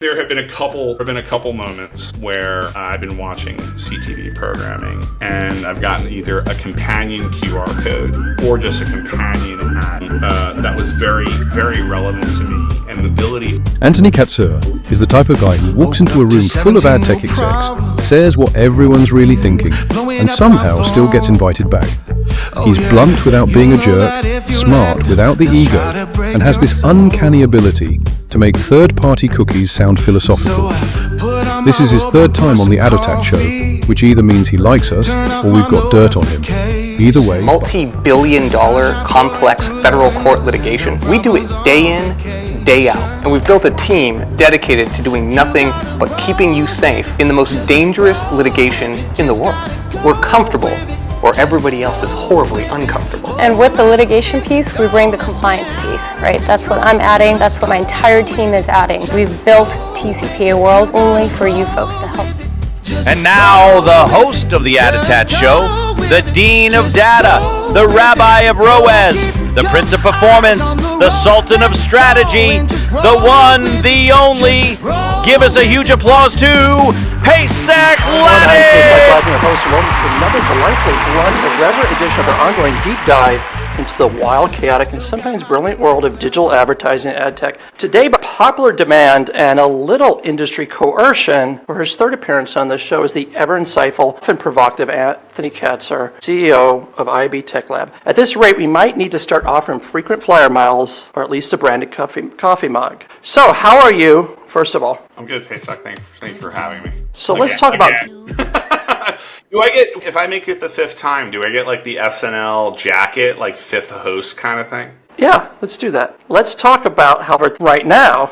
There have been a couple moments where I've been watching CTV programming and I've gotten either a companion QR code or just a companion ad that was very, very relevant to me and the ability. Anthony Katsur is the type of guy who walks into a room full of ad tech execs, says what everyone's really thinking, and somehow still gets invited back. He's blunt without being a jerk, smart without the ego, and has this uncanny ability to make third-party cookies sound philosophical. This is his third time on the ADOTAT Show, which either means he likes us or we've got dirt on him. Either way... Multi-billion-dollar complex federal court litigation. We do it day in, day out. And we've built a team dedicated to doing nothing but keeping you safe in the most dangerous litigation in the world. We're comfortable, or everybody else is horribly uncomfortable. And with the litigation piece, we bring the compliance piece, right? That's what I'm adding, that's what my entire team is adding. We've built TCPA World only for you folks to help. And now, the host of the ADOTAT Show, the Dean of Data, the Rabbi of Roez, the Prince of Performance, the Sultan of Strategy, the one, the only, give us a huge applause to Pesach Laddie! Another delightfully blunt, irreverent edition of our ongoing deep dive into the wild, chaotic, and sometimes brilliant world of digital advertising and ad tech. Today, by popular demand and a little industry coercion, for his third appearance on this show is the ever insightful and provocative Anthony Katsur, CEO of IAB Tech Lab. At this rate, we might need to start offering frequent flyer miles, or at least a branded coffee mug. So, how are you, first of all? I'm good, Pesach. Thanks for having me. So let's talk about... Do I get, if I make it the fifth time, do I get like the SNL jacket, like fifth host kind of thing? Yeah, let's do that. Let's talk about how right now,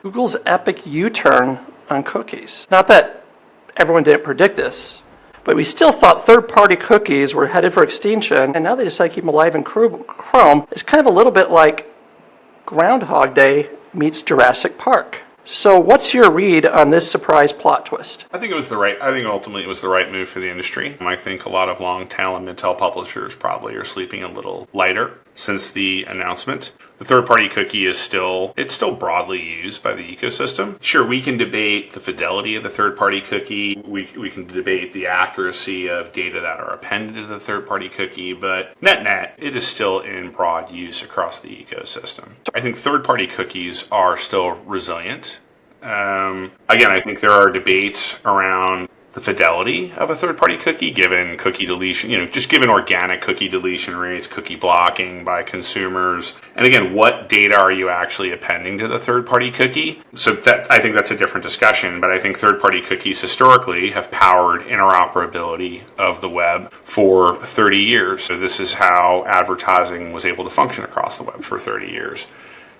Google's epic U-turn on cookies. Not that everyone didn't predict this, but we still thought third-party cookies were headed for extinction, and now they decide to keep them alive in Chrome. It's kind of a little bit like Groundhog Day meets Jurassic Park. So what's your read on this surprise plot twist? I think ultimately it was the right move for the industry. I think a lot of long tail and mid-tail publishers probably are sleeping a little lighter since the announcement. The third-party cookie is still broadly used by the ecosystem. Sure, we can debate the fidelity of the third-party cookie. We can debate the accuracy of data that are appended to the third-party cookie, but net, it is still in broad use across the ecosystem. I think third-party cookies are still resilient. Again, I think there are debates around the fidelity of a third-party cookie, given cookie deletion, just given organic cookie deletion rates, cookie blocking by consumers. And again, what data are you actually appending to the third-party cookie? So I think that's a different discussion, but I think third-party cookies historically have powered interoperability of the web for 30 years. So this is how advertising was able to function across the web for 30 years.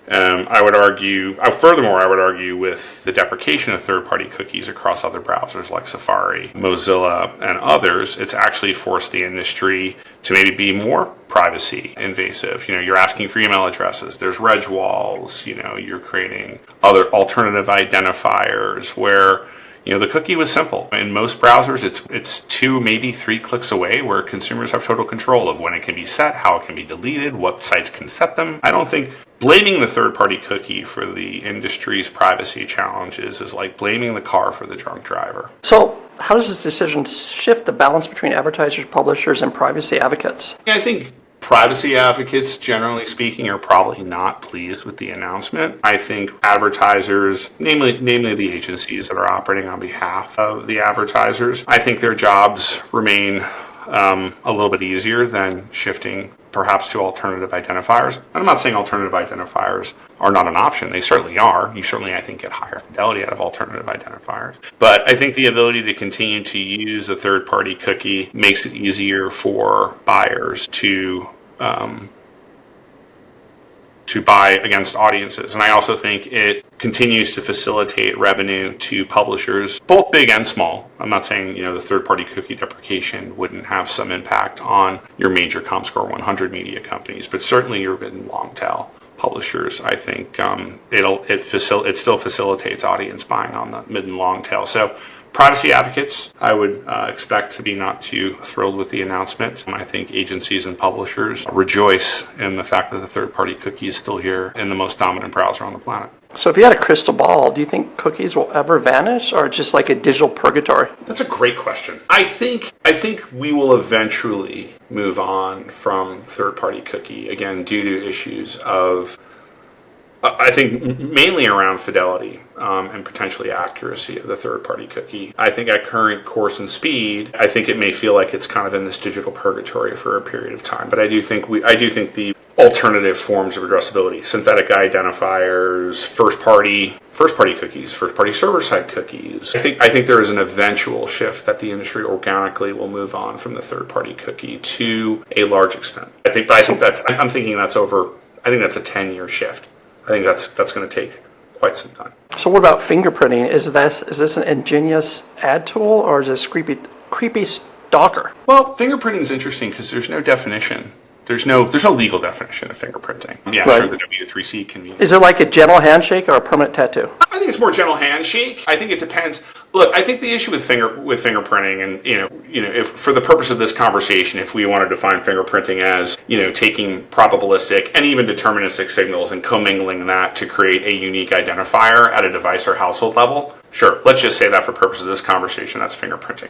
I would argue with the deprecation of third-party cookies across other browsers like Safari, Mozilla, and others, it's actually forced the industry to maybe be more privacy invasive. You're asking for email addresses, there's reg walls, you're creating other alternative identifiers where the cookie was simple. In most browsers, it's 2, maybe 3 clicks away where consumers have total control of when it can be set, how it can be deleted, what sites can set them. I don't think blaming the third-party cookie for the industry's privacy challenges is like blaming the car for the drunk driver. So how does this decision shift the balance between advertisers, publishers, and privacy advocates? I think privacy advocates, generally speaking, are probably not pleased with the announcement. I think advertisers, namely the agencies that are operating on behalf of the advertisers, I think their jobs remain a little bit easier than shifting perhaps to alternative identifiers. And I'm not saying alternative identifiers are not an option. They certainly are. You certainly, I think, get higher fidelity out of alternative identifiers. But I think the ability to continue to use a third-party cookie makes it easier for buyers to buy against audiences. And I also think it continues to facilitate revenue to publishers, both big and small. I'm not saying, the third-party cookie deprecation wouldn't have some impact on your major Comscore 100 media companies, but certainly your mid and long tail publishers. I think it still facilitates audience buying on the mid and long tail. So privacy advocates, I would expect to be not too thrilled with the announcement. I think agencies and publishers rejoice in the fact that the third-party cookie is still here in the most dominant browser on the planet. So if you had a crystal ball, do you think cookies will ever vanish, or just like a digital purgatory? That's a great question. I think we will eventually move on from third-party cookie, again, due to issues of, I think, mainly around fidelity and potentially accuracy of the third-party cookie. I think at current course and speed, I think it may feel like it's kind of in this digital purgatory for a period of time. But I do think the alternative forms of addressability, synthetic identifiers, first-party cookies, first-party server-side cookies. I think there is an eventual shift that the industry organically will move on from the third-party cookie to a large extent. I'm thinking that's over. I think that's a 10-year shift. I think that's going to take quite some time. So what about fingerprinting? Is this an ingenious ad tool, or is this creepy stalker? Well, fingerprinting is interesting because there's no definition. There's no legal definition of fingerprinting. Yeah, right. Sure, the W3C can be. Is it like a gentle handshake or a permanent tattoo? I think it's more gentle handshake. I think it depends. Look, I think the issue with fingerprinting, and if for the purpose of this conversation, if we want to define fingerprinting as taking probabilistic and even deterministic signals and commingling that to create a unique identifier at a device or household level, sure. Let's just say that for purposes of this conversation, that's fingerprinting.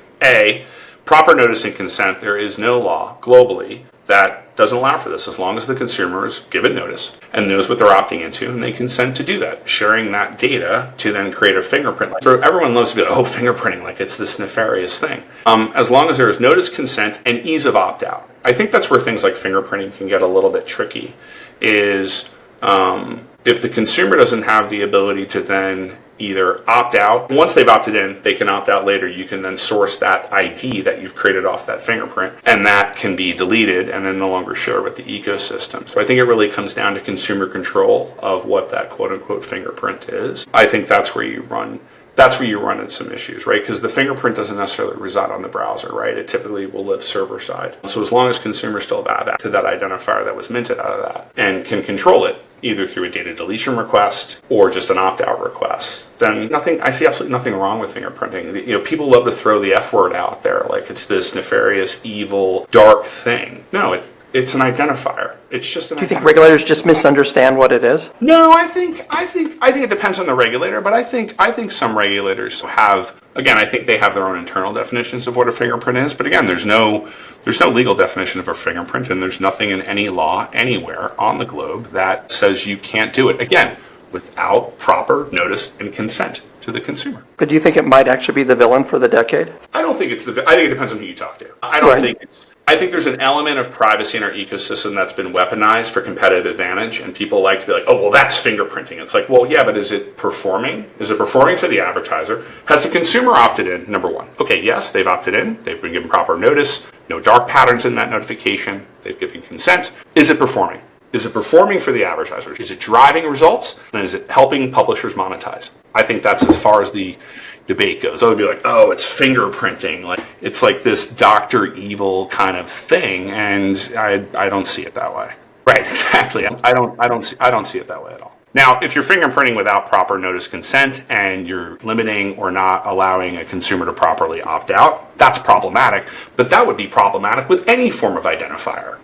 Proper notice and consent. There is no law globally that doesn't allow for this, as long as the consumer is given notice and knows what they're opting into, and they consent to do that, sharing that data to then create a fingerprint. So everyone loves to be like, oh, fingerprinting, like it's this nefarious thing. As long as there is notice, consent, and ease of opt-out. I think that's where things like fingerprinting can get a little bit tricky, is if the consumer doesn't have the ability to then either opt out. Once they've opted in, they can opt out later. You can then source that ID that you've created off that fingerprint, and that can be deleted and then no longer share with the ecosystem. So I think it really comes down to consumer control of what that quote-unquote fingerprint is. I think that's where you run into some issues, right? Because the fingerprint doesn't necessarily reside on the browser, right? It typically will live server side. So as long as consumers still have access to that identifier that was minted out of that and can control it, either through a data deletion request or just an opt-out request, then I see absolutely nothing wrong with fingerprinting. People love to throw the F word out there like it's this nefarious, evil, dark thing. No, it's an identifier. It's just an. Do you think regulators just misunderstand what it is? No, I think it depends on the regulator, but I think some regulators have. Again, I think they have their own internal definitions of what a fingerprint is. But again, there's no legal definition of a fingerprint, and there's nothing in any law anywhere on the globe that says you can't do it. Again, without proper notice and consent to the consumer. But do you think it might actually be the villain for the decade? I don't think it's I think it depends on who you talk to. I think there's an element of privacy in our ecosystem that's been weaponized for competitive advantage, and people like to be like, oh, well, that's fingerprinting. It's like, well, yeah, but is it performing? Is it performing for the advertiser? Has the consumer opted in, number one? Okay, yes, they've opted in. They've been given proper notice. No dark patterns in that notification. They've given consent. Is it performing? Is it performing for the advertisers? Is it driving results? And is it helping publishers monetize? I think that's as far as the debate goes. I would be like, oh, it's fingerprinting. Like it's like this Dr. Evil kind of thing, and I don't see it that way. Right, exactly. I don't see it that way at all. Now, if you're fingerprinting without proper notice consent and you're limiting or not allowing a consumer to properly opt out, that's problematic. But that would be problematic with any form of identifier.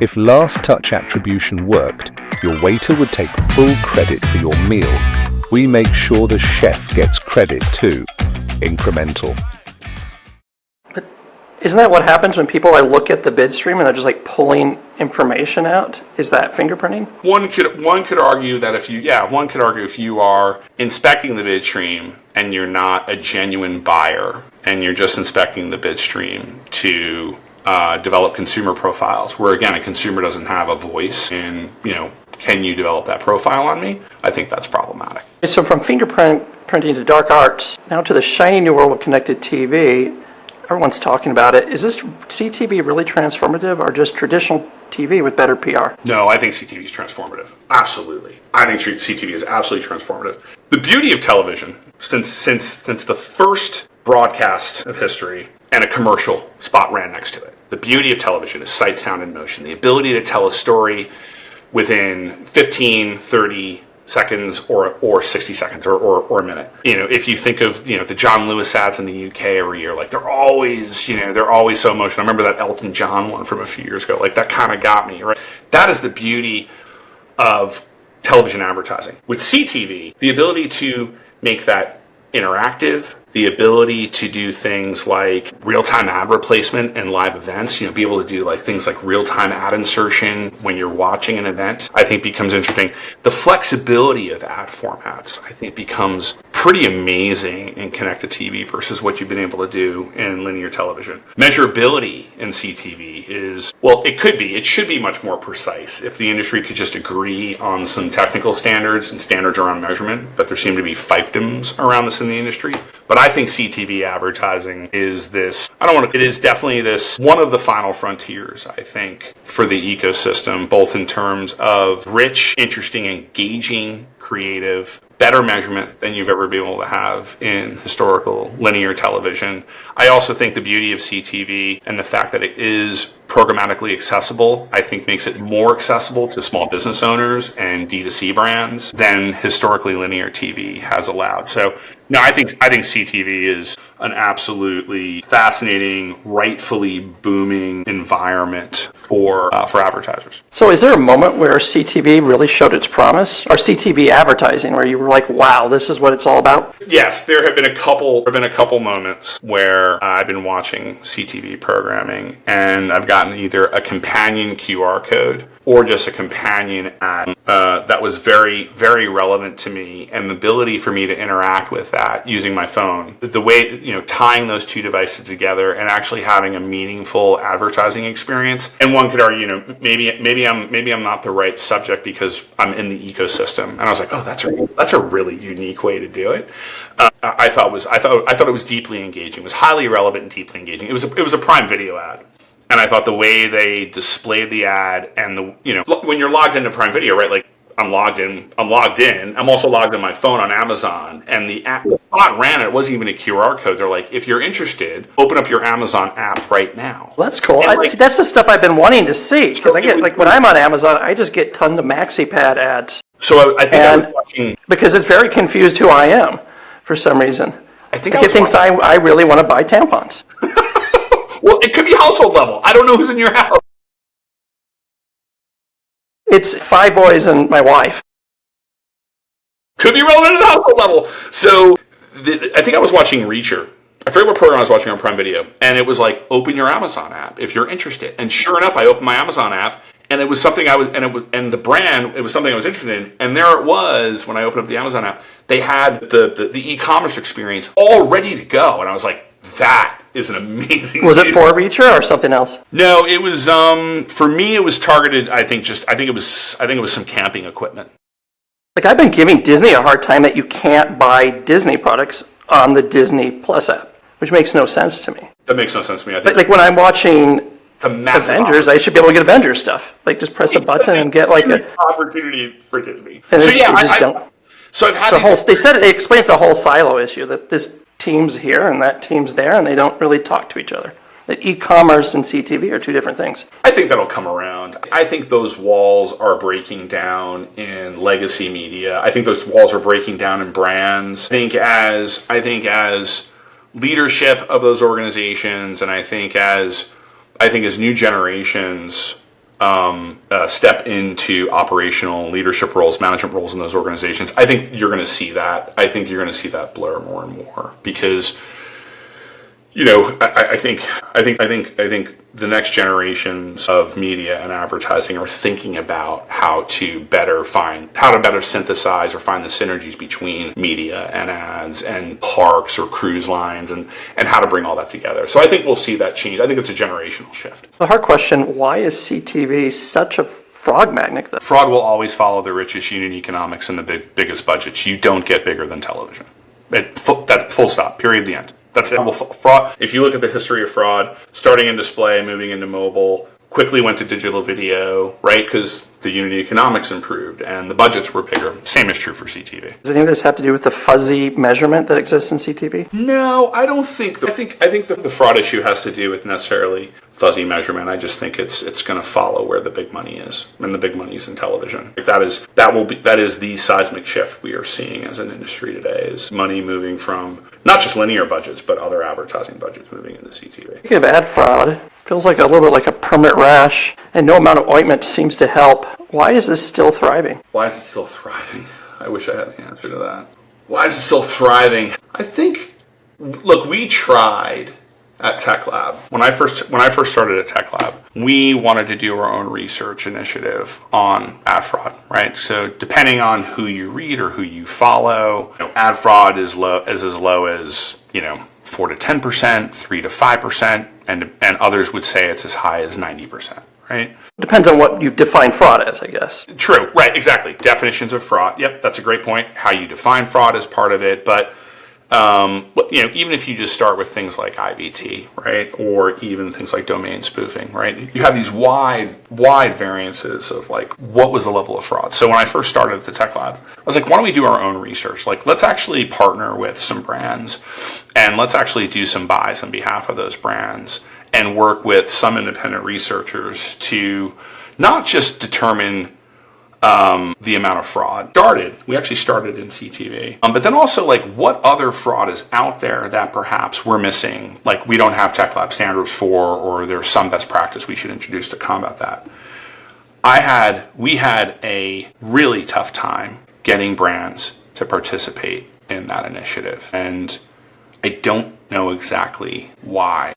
If last touch attribution worked, your waiter would take full credit for your meal. We make sure the chef gets credit too. Incremental. But isn't that what happens when people look at the bid stream and they're just pulling information out? Is that fingerprinting? One could argue that if you are inspecting the bid stream and you're not a genuine buyer and you're just inspecting the bid stream to develop consumer profiles, where again a consumer doesn't have a voice in, can you develop that profile on me? I think that's problematic. So from fingerprinting to dark arts, now to the shiny new world of connected TV, everyone's talking about it. Is this CTV really transformative, or just traditional TV with better PR? No, I think CTV is transformative. Absolutely. I think CTV is absolutely transformative. The beauty of television, since the first broadcast of history, and a commercial spot ran next to it. The beauty of television is sight, sound, and motion. The ability to tell a story within 15, 30 seconds or 60 seconds or a minute. If you think of, the John Lewis ads in the UK every year, like they're always so emotional. I remember that Elton John one from a few years ago. Like that kind of got me, right? That is the beauty of television advertising. With CTV, the ability to make that interactive, the ability to do things like real-time ad replacement and live events, be able to do like things like real-time ad insertion when you're watching an event, I think becomes interesting. The flexibility of ad formats, I think, becomes pretty amazing in connected TV versus what you've been able to do in linear television. Measurability in CTV it should be much more precise if the industry could just agree on some technical standards and standards around measurement, but there seem to be fiefdoms around this in the industry. But I think CTV advertising is definitely one of the final frontiers, I think, for the ecosystem, both in terms of rich, interesting, engaging, creative, better measurement than you've ever been able to have in historical linear television. I also think the beauty of CTV and the fact that it is programmatically accessible, I think makes it more accessible to small business owners and D2C brands than historically linear TV has allowed. So, no, I think CTV is an absolutely fascinating, rightfully booming environment for advertisers. So is there a moment where CTV really showed its promise, or CTV advertising, where you were like, wow, this is what it's all about? Yes, there have been a couple moments where I've been watching CTV programming and I've gotten either a companion QR code or just a companion ad that was very, very relevant to me, and the ability for me to interact with that using my phone. The way, tying those two devices together and actually having a meaningful advertising experience. And one could argue, maybe I'm not the right subject because I'm in the ecosystem. And I was like, oh, that's a really unique way to do it. I thought it was deeply engaging. It was highly relevant and deeply engaging. It was a Prime Video ad. And I thought the way they displayed the ad and when you're logged into Prime Video, right? Like I'm logged in. I'm also logged in my phone on Amazon, and the spot ran. It wasn't even a QR code. They're like, if you're interested, open up your Amazon app right now. Well, that's cool. See, that's the stuff I've been wanting to see, because I get when I'm on Amazon, I just get tons of MaxiPad ads. So I think I was watching, because it's very confused who I am for some reason. I think it thinks I really want to buy tampons. Well, it could be household level. I don't know who's in your house. It's 5 boys and my wife. Could be relevant to the household level. So I think I was watching Reacher. I forget what program I was watching on Prime Video. And it was like, open your Amazon app if you're interested. And sure enough, I opened my Amazon app. And it was something it was something I was interested in. And there it was when I opened up the Amazon app. They had the e-commerce experience all ready to go. And I was like, that is an amazing. Was it for Reacher or something else? No, it was for me it was targeted, I think it was some camping equipment. Like, I've been giving Disney a hard time that you can't buy Disney products on the Disney Plus app, which makes no sense to me. That makes no sense to me. I think like when I'm watching Avengers, I should be able to get Avengers stuff. Like, just press a button and get like an opportunity for Disney. And so yeah, it explains a whole silo issue, that this team's here and that team's there, and they don't really talk to each other. That e-commerce and CTV are two different things. I think that'll come around. I think those walls are breaking down in legacy media. I think those walls are breaking down in brands. I think as leadership of those organizations, and I think as new generations step into operational leadership roles, management roles in those organizations, I think you're going to see that. I think you're going to see that blur more and more, because I think the next generations of media and advertising are thinking about how to better synthesize or find the synergies between media and ads and parks or cruise lines and how to bring all that together. So I think we'll see that change. I think it's a generational shift. The hard question, why is CTV such a frog magnet, though? Fraud will always follow the richest unit economics and the biggest budgets. You don't get bigger than television. That full stop, period, the end. That's it. Well, fraud, if you look at the history of fraud, starting in display, moving into mobile, quickly went to digital video, right? Because the unit economics improved and the budgets were bigger. Same is true for CTV. Does any of this have to do with the fuzzy measurement that exists in CTV? No, I don't think. I think the fraud issue has to do with necessarily fuzzy measurement. I just think it's going to follow where the big money is, and the big money is in television. That is the seismic shift we are seeing as an industry today, is money moving from not just linear budgets, but other advertising budgets moving into CTV. Speaking of ad fraud, feels like a little bit like a permanent rash, and no amount of ointment seems to help. Why is this still thriving? Why is it still thriving? I wish I had the answer to that. Why is it still thriving? I think, look, we tried at Tech Lab. When I first started at Tech Lab, we wanted to do our own research initiative on ad fraud, right? So depending on who you read or who you follow, ad fraud is as low as 4 to 10%, 3 to 5%, and others would say it's as high as 90%, right? Depends on what you define fraud as, I guess. True, right, exactly. Definitions of fraud. Yep, that's a great point. How you define fraud is part of it, but even if you just start with things like IVT, right, or even things like domain spoofing, right, you have these wide variances of like what was the level of fraud. So when I first started at the Tech Lab, I was like, why don't we do our own research? Like, let's actually partner with some brands, and let's actually do some buys on behalf of those brands, and work with some independent researchers to not just determine the amount of fraud. We actually started in CTV. But then also, like, what other fraud is out there that perhaps we're missing, like we don't have Tech Lab standards for, or there's some best practice we should introduce to combat that. We had a really tough time getting brands to participate in that initiative, and I don't know exactly why.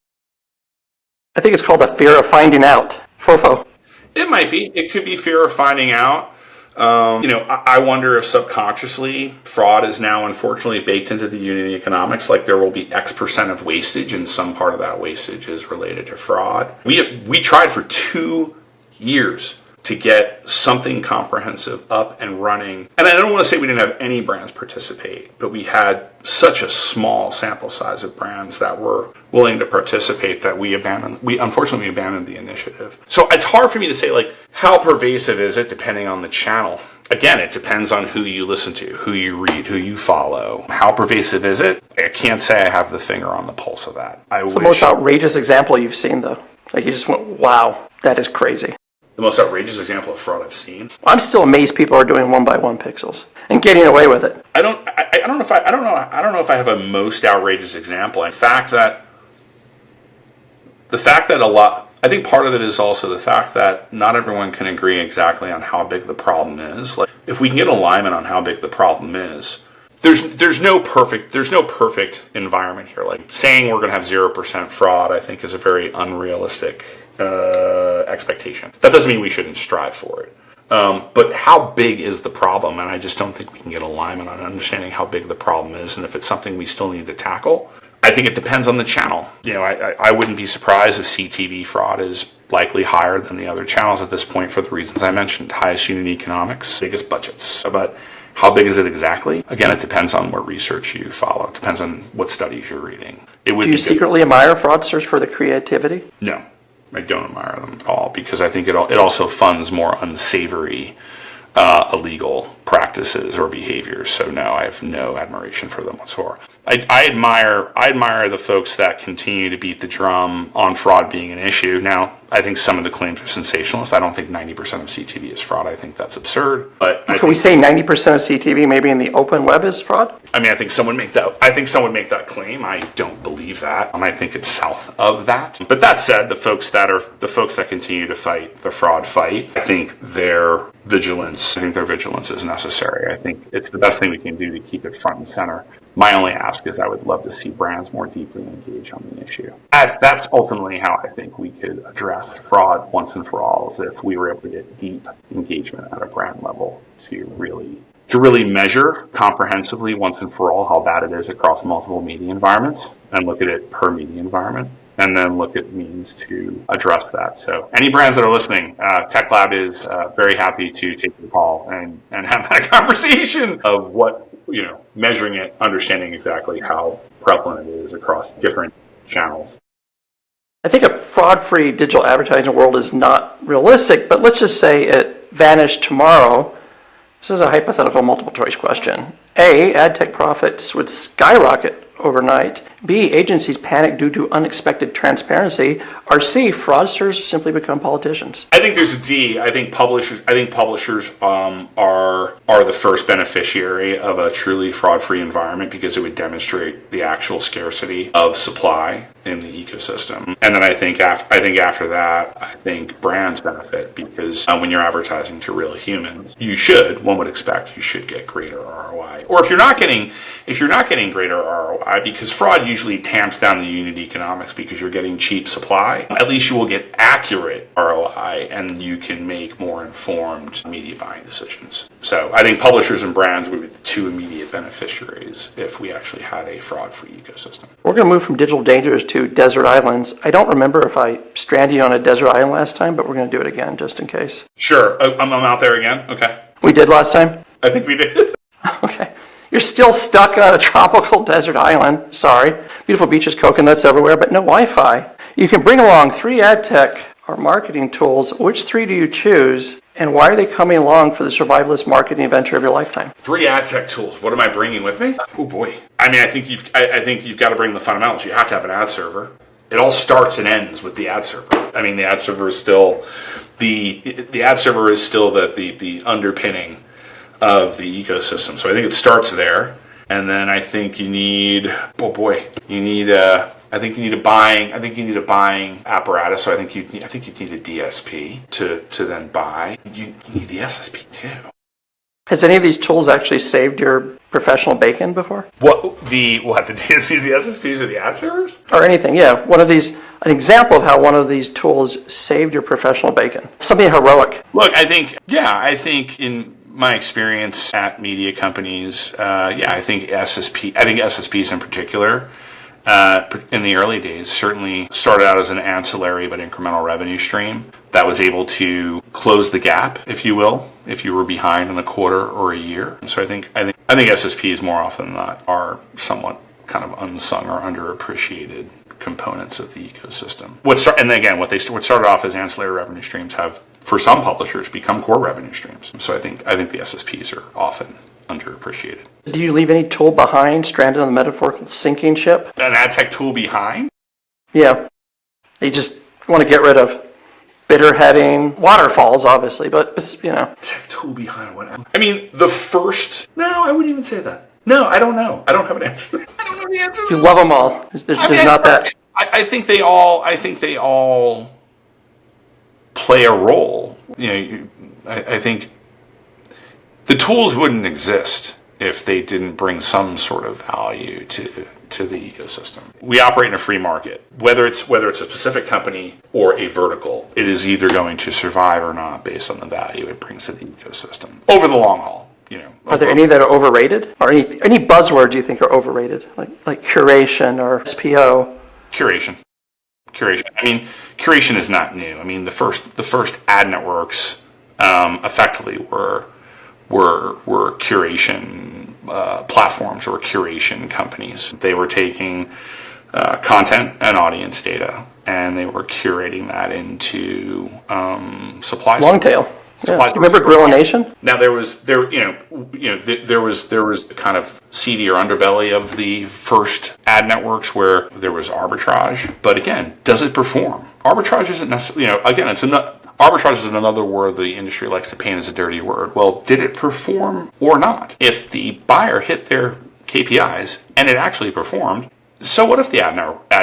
I think it's called the fear of finding out. FOFO. It might be. It could be fear of finding out. I wonder if subconsciously fraud is now unfortunately baked into the unit economics. Like, there will be X% of wastage, and some part of that wastage is related to fraud. We tried for 2 years to get something comprehensive up and running. And I don't want to say we didn't have any brands participate, but we had such a small sample size of brands that were willing to participate that we unfortunately abandoned the initiative. So it's hard for me to say, like, how pervasive is it depending on the channel? Again, it depends on who you listen to, who you read, who you follow. How pervasive is it? I can't say I have the finger on the pulse of that. It's the most outrageous example you've seen, though. Like, you just went, wow, that is crazy. The most outrageous example of fraud I've seen. I'm still amazed people are doing 1x1 pixels and getting away with it. I don't know if I have a most outrageous example. I think part of it is also the fact that not everyone can agree exactly on how big the problem is. Like, if we can get alignment on how big the problem is, there's no perfect environment here. Like, saying we're going to have 0% fraud, I think, is a very unrealistic expectation. That doesn't mean we shouldn't strive for it. But how big is the problem? And I just don't think we can get alignment on understanding how big the problem is, and if it's something we still need to tackle. I think it depends on the channel. I wouldn't be surprised if CTV fraud is likely higher than the other channels at this point for the reasons I mentioned. Highest unit economics, biggest budgets. But how big is it exactly? Again, it depends on what research you follow. It depends on what studies you're reading. Do you secretly admire fraudsters for the creativity? No, I don't admire them at all, because I think it also funds more unsavory illegal practices or behaviors. So no, I have no admiration for them whatsoever. I admire the folks that continue to beat the drum on fraud being an issue. Now, I think some of the claims are sensationalist. I don't think 90% of CTV is fraud. I think that's absurd. But can we say 90% of CTV maybe in the open web is fraud? I mean, I think someone make that claim. I don't believe that, and I think it's south of that. But that said, the folks that continue to fight the fraud fight, I think their vigilance is necessary. I think it's the best thing we can do to keep it front and center. My only ask is I would love to see brands more deeply engage on the issue. That's ultimately how I think we could address fraud once and for all, is if we were able to get deep engagement at a brand level to really measure comprehensively once and for all how bad it is across multiple media environments, and look at it per media environment, and then look at means to address that. So any brands that are listening, Tech Lab is very happy to take your call and have that conversation of what, measuring it, understanding exactly how prevalent it is across different channels. I think a fraud-free digital advertising world is not realistic, but let's just say it vanished tomorrow. This is a hypothetical multiple choice question. A, ad tech profits would skyrocket overnight. B, agencies panic due to unexpected transparency. Or C, fraudsters simply become politicians. I think there's a D. I think publishers are the first beneficiary of a truly fraud-free environment because it would demonstrate the actual scarcity of supply in the ecosystem. And then I think after that, I think brands benefit because when you're advertising to real humans, one would expect you should get greater ROI. Or if you're not getting greater ROI, because fraud usually tamps down the unit economics because you're getting cheap supply, at least you will get accurate ROI and you can make more informed media buying decisions. So I think publishers and brands would be the two immediate beneficiaries if we actually had a fraud-free ecosystem. We're going to move from digital dangers to desert islands. I don't remember if I stranded you on a desert island last time, but we're going to do it again just in case. Sure. I'm out there again? Okay. We did last time? I think we did. Okay. You're still stuck on a tropical desert island. Sorry. Beautiful beaches, coconuts everywhere, but no Wi-Fi. You can bring along 3 ad tech or marketing tools. Which 3 do you choose, and why are they coming along for the survivalist marketing adventure of your lifetime? 3 ad tech tools. What am I bringing with me? Oh boy. I mean, I think you've got to bring the fundamentals. You have to have an ad server. It all starts and ends with the ad server. I mean, the ad server is still the underpinning of the ecosystem. So I think it starts there, and then I think you need a buying apparatus. So I think you need a DSP to then buy. You need the SSP too. Has any of these tools actually saved your professional bacon before? The DSPs, the SSPs, or the ad servers? Or anything, yeah. An example of how one of these tools saved your professional bacon. Something heroic. Look, I think in my experience at media companies, I think SSPs in particular, in the early days, certainly started out as an ancillary but incremental revenue stream that was able to close the gap, if you will, if you were behind in a quarter or a year. So I think SSPs more often than not are somewhat kind of unsung or underappreciated components of the ecosystem. What started off as ancillary revenue streams have, for some publishers, become core revenue streams. So I think the SSPs are often underappreciated. Do you leave any tool behind, stranded on the metaphorical sinking ship? An ad tech tool behind? Yeah. You just want to get rid of bitter heading, waterfalls, obviously, but Tech tool behind what? I mean, no, I wouldn't even say that. No, I don't know. I don't have an answer. I don't know the answer. You love them all. There's not that. I think they all play a role. I think the tools wouldn't exist if they didn't bring some sort of value to the ecosystem. We operate in a free market. Whether it's a specific company or a vertical, it is either going to survive or not based on the value it brings to the ecosystem over the long haul. Are there any that are overrated? Or any buzzwords you think are overrated? Like curation or SPO? Curation. I mean, curation is not new. I mean, the first ad networks effectively were curation platforms or curation companies. They were taking content and audience data, and they were curating that into supply. Long tail. Yeah. Remember Gorilla Nation? Now there was the kind of seedy or underbelly of the first ad networks where there was arbitrage. But again, does it perform? Arbitrage isn't necessarily, arbitrage is another word the industry likes to paint as a dirty word. Well, did it perform or not? If the buyer hit their KPIs and it actually performed, so what if the ad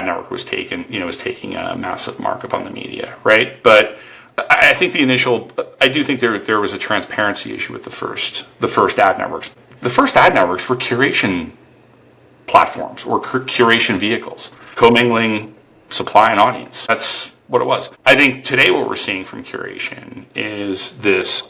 network was taking a massive markup on the media, right? But I think I do think there was a transparency issue with the first ad networks. The first ad networks were curation platforms or curation vehicles, commingling supply and audience. That's what it was. I think today what we're seeing from curation is this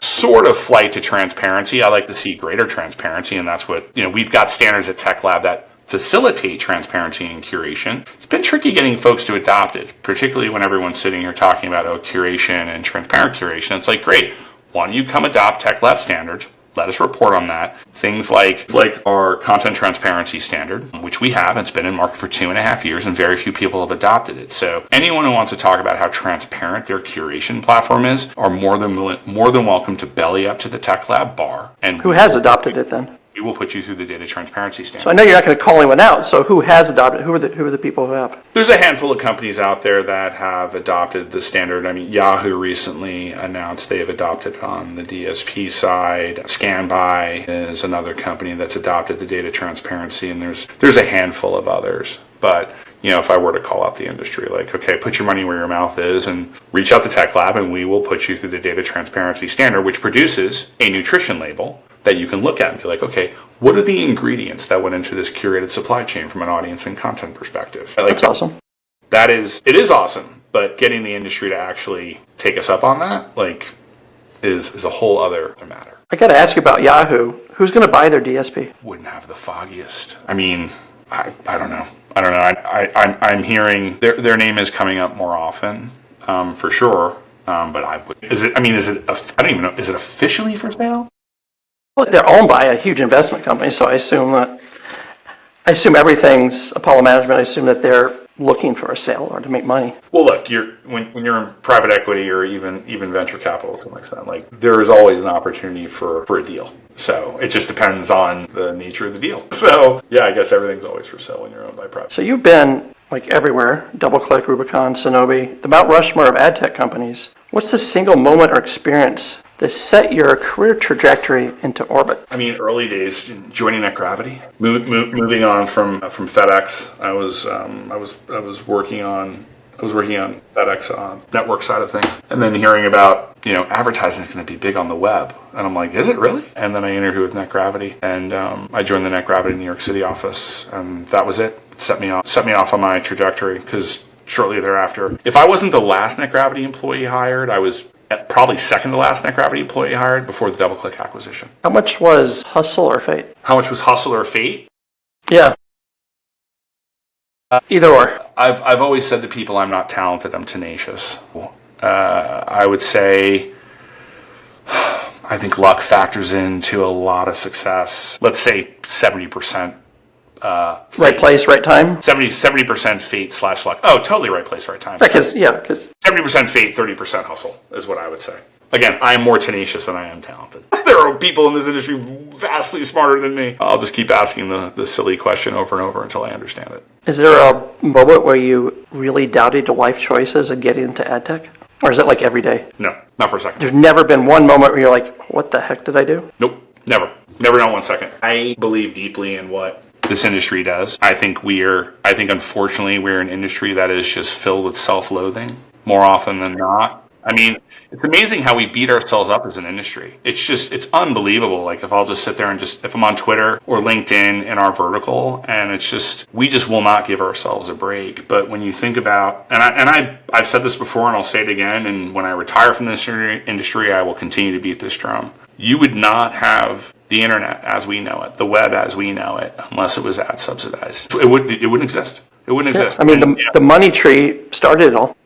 sort of flight to transparency. I like to see greater transparency, and that's what, we've got standards at Tech Lab that facilitate transparency and curation. It's been tricky getting folks to adopt it, particularly when everyone's sitting here talking about curation and transparent curation. It's like, great, why don't you come adopt Tech Lab standards? Let us report on that. Things like our content transparency standard, which we have, it's been in market for 2.5 years, and very few people have adopted it. So anyone who wants to talk about how transparent their curation platform is are more than welcome to belly up to the Tech Lab bar. And who has adopted it then? we will put you through the data transparency standard. So I know you're not going to call anyone out. So who has adopted? Who are the people who have? There's a handful of companies out there that have adopted the standard. I mean, Yahoo recently announced they have adopted it on the DSP side. ScanBuy is another company that's adopted the data transparency, and there's a handful of others. But if I were to call out the industry, like, okay, put your money where your mouth is and reach out to Tech Lab, and we will put you through the data transparency standard, which produces a nutrition label that you can look at and be like, okay, what are the ingredients that went into this curated supply chain from an audience and content perspective? That's awesome. It is awesome, but getting the industry to actually take us up on that, like, is a whole other matter. I got to ask you about Yahoo. Who's going to buy their DSP? Wouldn't have the foggiest. I mean, I don't know. I'm hearing their name is coming up more often, for sure. But I don't even know. Is it officially for sale? Well, they're owned by a huge investment company, so I assume everything's Apollo Management. I assume that they're looking for a sale or to make money. Well, look, when you're in private equity or even venture capital to some extent, like, there is always an opportunity for a deal. So it just depends on the nature of the deal. So yeah, I guess everything's always for sale when you're owned by private. So you've been like everywhere: DoubleClick, Rubicon, Sonobi, the Mount Rushmore of ad tech companies. What's the single moment or experience that set your career trajectory into orbit? I mean, early days, joining at Gravity, moving on from FedEx. I was working on FedEx network side of things, and then hearing about advertising is going to be big on the web, and I'm like, is it really? And then I interviewed with NetGravity, and I joined the NetGravity New York City office, and that was it. Set me off on my trajectory, because shortly thereafter, if I wasn't the last NetGravity employee hired, I was probably second to last NetGravity employee hired before the DoubleClick acquisition. How much was hustle or fate? How much was hustle or fate? Yeah. Either or. I've always said to people, I'm not talented, I'm tenacious. I would say, I think luck factors into a lot of success. Let's say 70%. Right place, right time? 70% fate / luck. Oh, totally right place, right time. Because 70% fate, 30% hustle is what I would say. Again, I am more tenacious than I am talented. There are people in this industry vastly smarter than me. I'll just keep asking the silly question over and over until I understand it. Is there a moment where you really doubted your life choices and getting into ad tech? Or is it like every day? No, not for a second. There's never been one moment where you're like, what the heck did I do? Nope, never. Never, not 1 second. I believe deeply in what this industry does. I think unfortunately we're an industry that is just filled with self-loathing more often than not. I mean, it's amazing how we beat ourselves up as an industry. It's unbelievable. Like, if I'll just sit there and if I'm on Twitter or LinkedIn in our vertical, and we just will not give ourselves a break. But when you think about, I've said this before and I'll say it again, and when I retire from this industry, I will continue to beat this drum. You would not have the internet as we know it, the web as we know it, unless it was ad subsidized. It wouldn't exist. It wouldn't exist. I mean, the money tree started it all.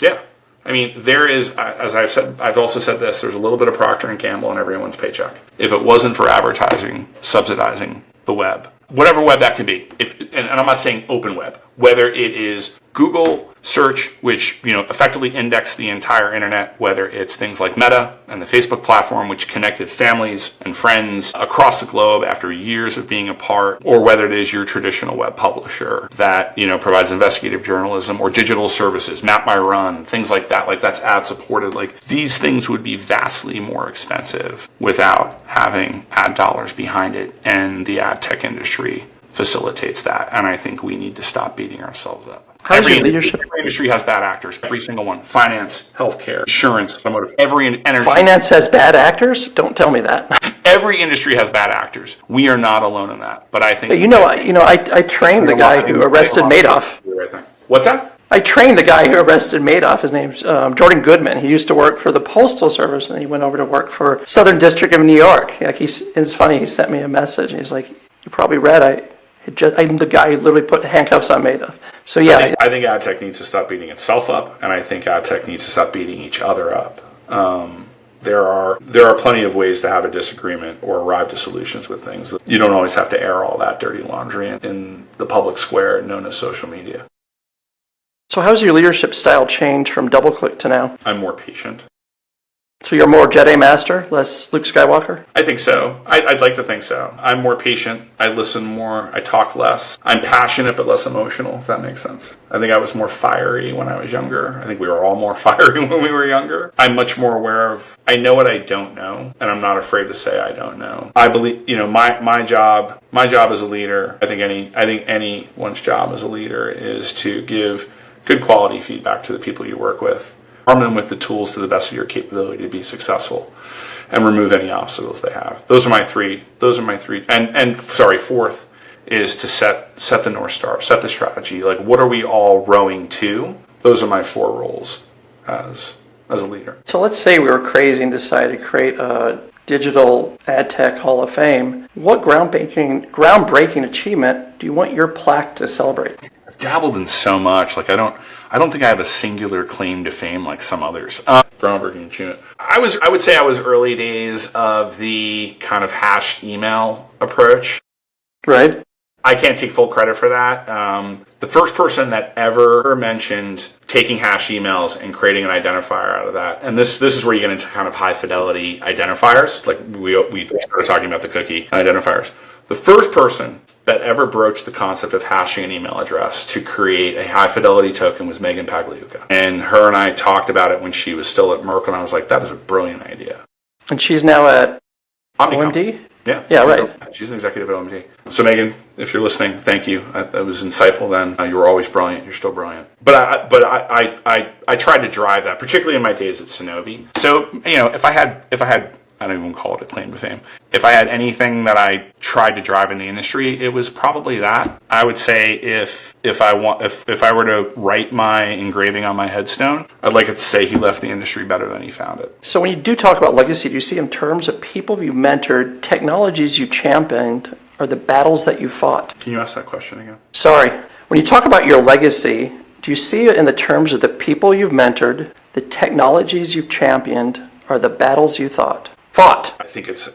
Yeah. I mean, there is, as I've also said this, there's a little bit of Procter & Gamble in everyone's paycheck. If it wasn't for advertising, subsidizing the web, whatever web that could be, and I'm not saying open web, whether it is Google search, which effectively indexed the entire internet, whether it's things like Meta and the Facebook platform, which connected families and friends across the globe after years of being apart, or whether it is your traditional web publisher that provides investigative journalism or digital services, Map My Run, things like that, like that's ad supported. Like, these things would be vastly more expensive without having ad dollars behind it, and the ad tech industry facilitates that, and I think we need to stop beating ourselves up. Every industry has bad actors. Every single one. Finance, healthcare, insurance, automotive. Every energy. Finance has bad actors? Don't tell me that. Every industry has bad actors. We are not alone in that. But I think I trained the guy who arrested Madoff. What's that? I trained the guy who arrested Madoff. His name's Jordan Goodman. He used to work for the Postal Service, and then he went over to work for Southern District of New York. Like, it's funny. He sent me a message. He's like, "You probably read I'm the guy who literally put handcuffs on Madoff." So yeah, I think ad tech needs to stop beating itself up, and I think ad tech needs to stop beating each other up. There are plenty of ways to have a disagreement or arrive to solutions with things. You don't always have to air all that dirty laundry in the public square known as social media. So how's your leadership style changed from DoubleClick to now? I'm more patient. So you're more Jedi Master, less Luke Skywalker? I think so. I'd like to think so. I'm more patient. I listen more. I talk less. I'm passionate but less emotional, if that makes sense. I think I was more fiery when I was younger. I think we were all more fiery when we were younger. I'm much more aware of, I know what I don't know, and I'm not afraid to say I don't know. I believe, my job as a leader, I think anyone's job as a leader is to give good quality feedback to the people you work with. Arm them with the tools to the best of your capability to be successful, and remove any obstacles they have. Those are my three. And fourth is to set the North Star, set the strategy. Like, what are we all rowing to? Those are my 4 roles as a leader. So let's say we were crazy and decided to create a digital ad tech Hall of Fame. What groundbreaking achievement do you want your plaque to celebrate? I've dabbled in so much. Like, I don't think I have a singular claim to fame like some others. Groundbreaking achievement. I would say I was early days of the kind of hashed email approach. Right. I can't take full credit for that. The first person that ever mentioned taking hash emails and creating an identifier out of that, and this is where you get into kind of high fidelity identifiers, like we started talking about the cookie identifiers. The first person that ever broached the concept of hashing an email address to create a high fidelity token was Megan Pagliuca. And her and I talked about it when she was still at Merkle, and I was like, that is a brilliant idea. And she's now at Omnicom. OMD? Yeah, right. She's an executive at OMD. So Megan, if you're listening, thank you. That was insightful then. You were always brilliant. You're still brilliant. But I tried to drive that, particularly in my days at Sanofi. So, if I had I don't even call it a claim to fame. If I had anything that I tried to drive in the industry, it was probably that. I would say if I were to write my engraving on my headstone, I'd like it to say he left the industry better than he found it. So when you do talk about legacy, do you see in terms of people you mentored, technologies you championed, or the battles that you fought? Can you ask that question again? Sorry. When you talk about your legacy, do you see it in the terms of the people you've mentored, the technologies you've championed, or the battles you fought? I think it's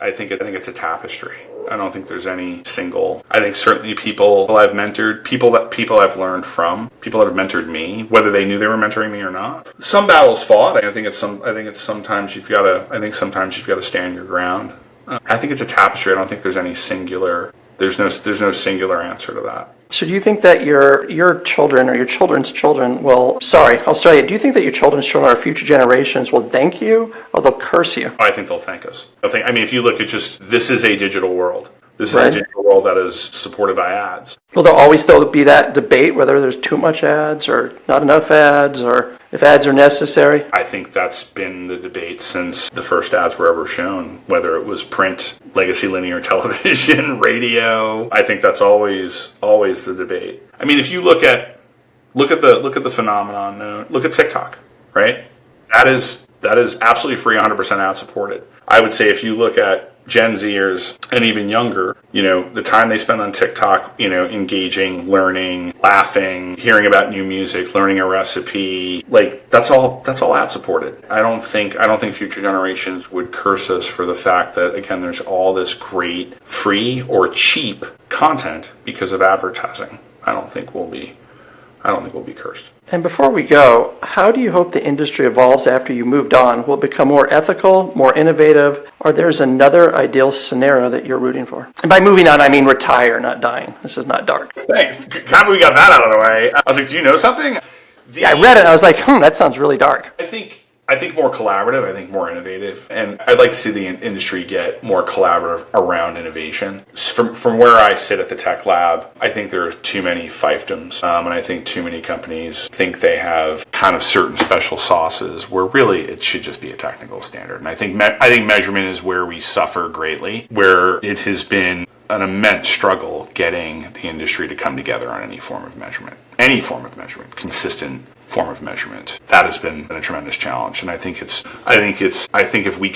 a tapestry. I don't think there's any single. I think certainly people I've mentored, people I've learned from, people that have mentored me, whether they knew they were mentoring me or not. Some battles fought. I think sometimes you've got to stand your ground. I think it's a tapestry. I don't think there's any singular. There's no singular answer to that. So do you think that your children or your children's children will, do you think that your children's children or future generations will thank you or they'll curse you? I think they'll thank us. If you look at this is a digital world. This is a digital world that is supported by ads. Will there always still be that debate whether there's too much ads or not enough ads or if ads are necessary? I think that's been the debate since the first ads were ever shown, whether it was print, legacy linear television, radio. I think that's always the debate. I mean, if you look at the phenomenon, look at TikTok, right? That is absolutely free, 100% ad supported. I would say if you look at Gen Zers and even younger, the time they spend on TikTok, engaging, learning, laughing, hearing about new music, learning a recipe, like that's all ad supported. I don't think future generations would curse us for the fact that, again, there's all this great free or cheap content because of advertising. I don't think we'll be cursed. And before we go, how do you hope the industry evolves after you moved on? Will it become more ethical, more innovative, or there's another ideal scenario that you're rooting for? And by moving on, I mean retire, not dying. This is not dark. Thanks. Kind of we got that out of the way. I was like, do you know something? I read it and I was like, that sounds really dark. I think more collaborative, I think more innovative, and I'd like to see the industry get more collaborative around innovation. From where I sit at the Tech Lab, I think there are too many fiefdoms, and I think too many companies think they have kind of certain special sauces where really it should just be a technical standard. And I think measurement is where we suffer greatly, where it has been an immense struggle getting the industry to come together on any form of measurement, consistent form of measurement. That has been a tremendous challenge, and I think if we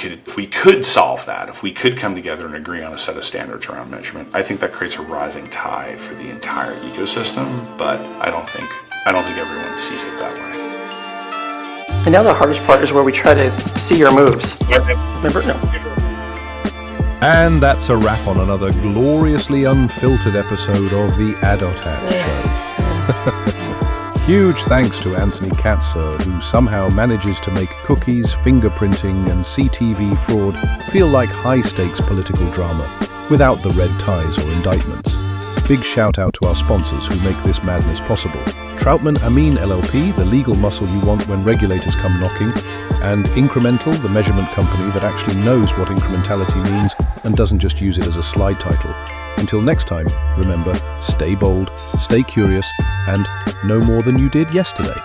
could solve that, if we could come together and agree on a set of standards around measurement, I think that creates a rising tide for the entire ecosystem. But I don't think everyone sees it that way. And now the hardest part is where we try to see your moves. Remember? No. And that's a wrap on another gloriously unfiltered episode of the ADOTAT Show. Huge thanks to Anthony Katsur, who somehow manages to make cookies, fingerprinting, and CTV fraud feel like high-stakes political drama, without the red ties or indictments. Big shout out to our sponsors who make this madness possible. Troutman Amin LLP, the legal muscle you want when regulators come knocking, and Incremental, the measurement company that actually knows what incrementality means and doesn't just use it as a slide title. Until next time, remember, stay bold, stay curious, and know more than you did yesterday.